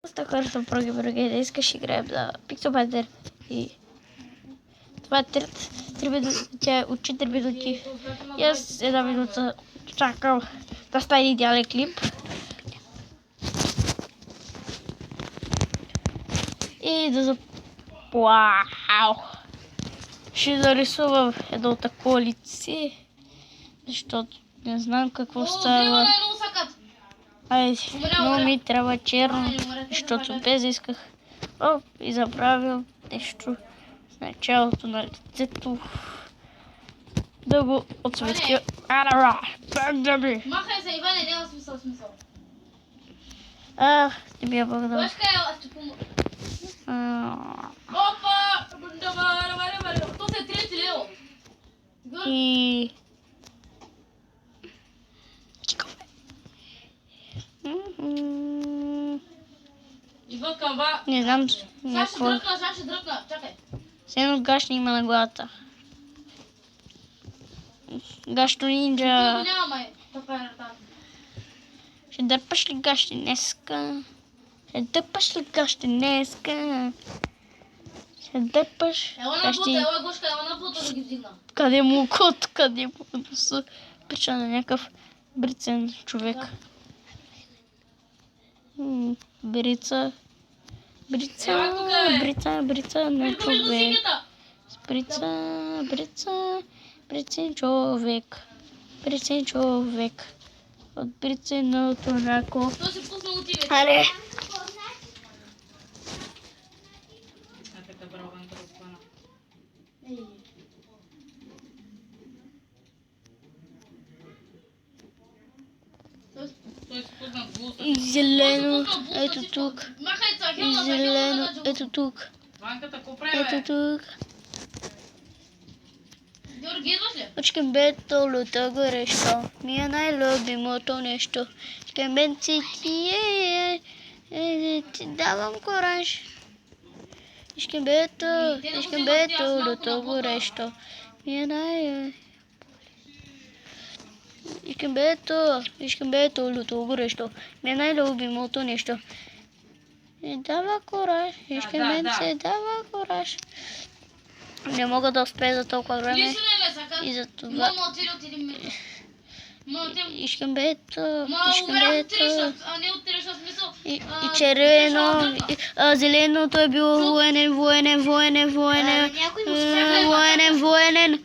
Доста хора са проги, днес ще играем за Pixel Panther и това е 3 минути, тя е от 4 минути и аз една минута чакам да стане идеален клип. И да Вау! Ще нарисувам едно такова лице, защото не знам какво става. Айде, но ми трябва черно, защото без исках. О, и забравям нещо в началото на лицето. Да го отсветя. Арара, банда ми! Махай се, Иване, няма смисъл. Не ми я благодаря. Башка е, аз ще помогна. Опа! То се е 30 лево. И... Иван Камба. Не знам някакво... Сега ще дръпна, чакай. Все едно гашни има на главата. Гашто нинджа. Няма май. Ще дърпаш ли гащи днеска? Ще дърпаш ли гащи днеска? Ще дърпаш гащи... Ела Гошка, ела на плута да ги вдигна. Къде му кот? Къде му да се прича на някакъв брицен човек? Брица на човек. Брицен човек. От бриценото рако. То се пусна от тебе. Аре! И зелено, ето тук. И зелено, ето тук. Ето тук. Георги, идваш ли? Шкембето луто горещо, ми е най-любимото нещо. Шкембенци ти давам кораж. Шкембето луто горещо, ми е Шкембето луто горещо, ми е най-любимото нещо. Дава кораж, шкембенци дава кораж. Не мога да успея за толкова време и за това. Шкембето и червено, зеленото е било военен. Тук. Военен.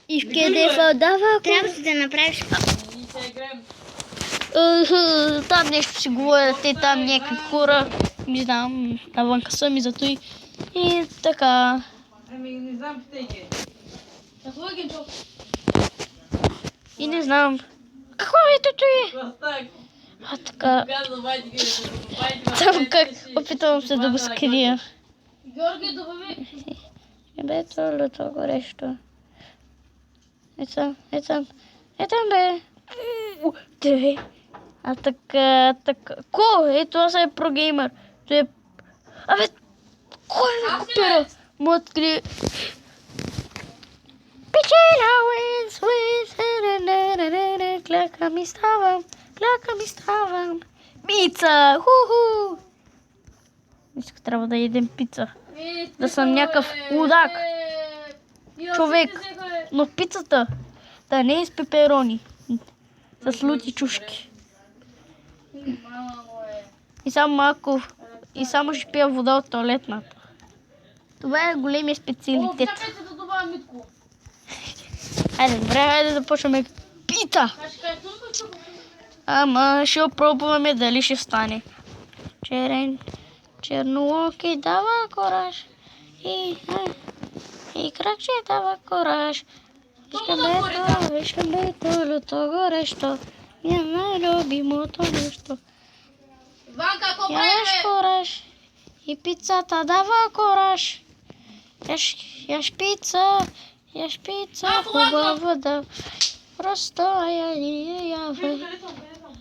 И в къде дава? Трябва да направиш. Там нещо си говорят, те там някакви хора. Не знам, навънка съм и зато и така. Не знам, питайте. Какво е генчо? И не знам. Какво е тук? Така. Там как опитвам се да го скрия. Георги, добави. Бето лето горещо. Ето бе. Две. Така. Кой? Ето са е прогеймър. Абе, кой ме копира? Му откри. Печена уинс. Кляка ми ставам. Пица! Ху-ху! Мисля, трябва да едем пица. Да съм някакъв лудак. Човек. Но пицата да не е с пеперони. С лути чушки. И само малко. И само ще пия вода от тоалетната. Това е големия специалитет. Чакайте да добавя Митко. Хайде, време да започваме пица. Ама ще опробваме дали ще стане. Чернооки дава кораж. И кракче дава кораж. Шкембето луто горещо, ми е най-любимото нещо. Иванка, ако Яш кораж. И пицата дава кораж. Яш пица, хубава да. Просто я.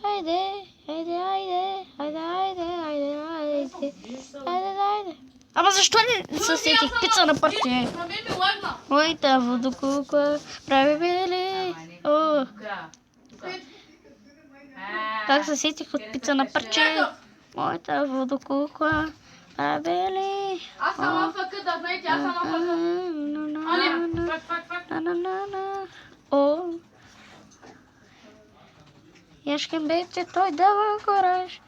Хайде. Айде, айде, айде, айде, айде, айде, айде, айде. Ама защо не се сетих пица на парче? Ама мен ми лагна. Моята водокукла прави бели. О, как се сетих от пица на парче? Моята водокукла прави бели. Аз съм афъка, да знаете, аз съм афъка. Аня, фак. О, Ешкембете, той дава кораж.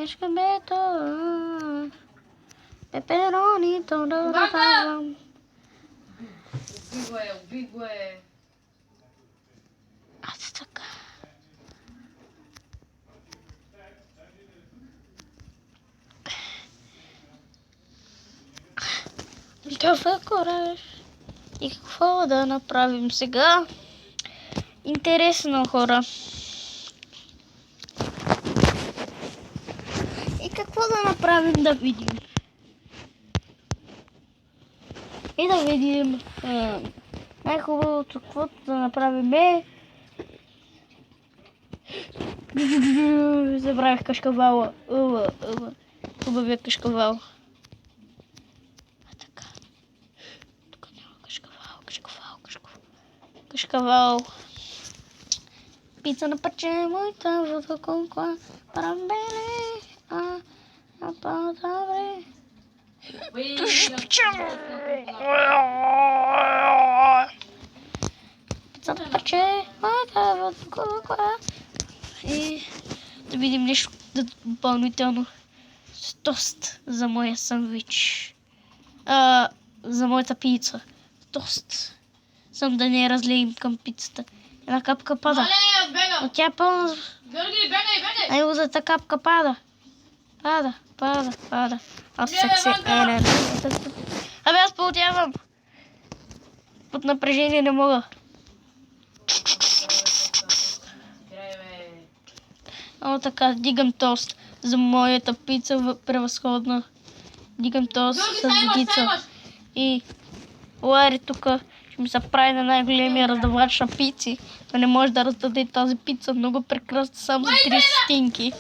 Ешкембето. Пеперонито да давам. Уби го е. Аз така. Дава кораж. И какво да направим сега? Интересно, хора. И какво да направим да видим? И да видим най-хубавото, каквото да направим е... Забравих кашкавала. Хубавия кашкавал. Така. Тук няма кашкавал. Пица на парче, моята водокукла, парамбеле, по-добре. Пица на парче, моята водокукла. И да видим нещо допълнително. Тост за моя сандвич. За моята пица. Тост. Само да не я разлеем към пицата. Една капка пада. Мале, бегам. Но тя е пълна. Георги, бегай. Най-лузата капка пада. Пада. Аз се Абе, аз поутявам. Под напрежение не мога. О, така, дигам тост за моята пица превъзходна. Дигам тост с водица. И Лари тук ще ми се прави на най-големия раздавач на пици. Той не може да раздаде тази пица. Много прекрасна, само за 3 стотинки.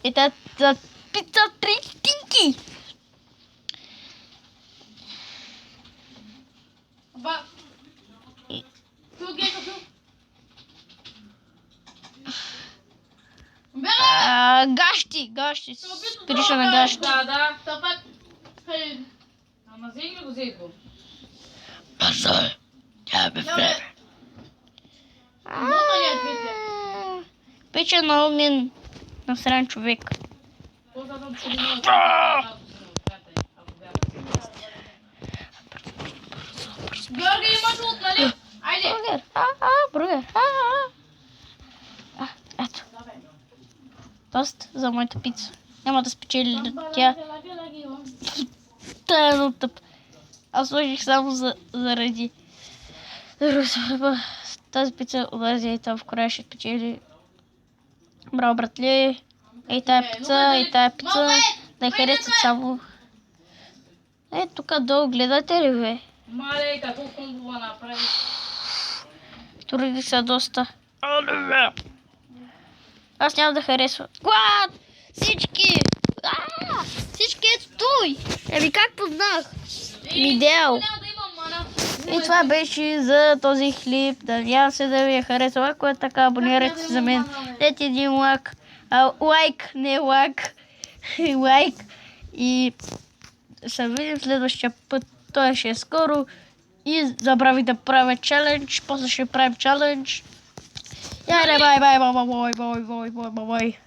И тази пица 3 стотинки! Гащи. Спириша на гащи. Да. Топът. Ама вземи го, вземи го. Бързо! Тя бе време. Пече на огнен насран човек. Георги, имаш лук, нали? Айде. Бургер. Ето. Тост за моята пица. Няма да спечели тя. Тя е много тъп. Аз сложих само заради тази пица обази и това в Корея ще спечели. Браво, братле. Ей тая пица. Да я харесат само. Тук долу гледате ли, бе? Мале, какво комбова направи? Туриди са доста. Аз няма да харесвам. What? Всички! Всички ето той! Еми как познах? Мидел. И това беше за този клип. Надявам се да ви е харесал. Ако е така, абонирайте се за мен. Дайте един лайк. Лайк, не лайк. Лайк. И се видим следващия път. Той ще е скоро. И забравих да правя чалендж. После ще правим чалендж. Бай.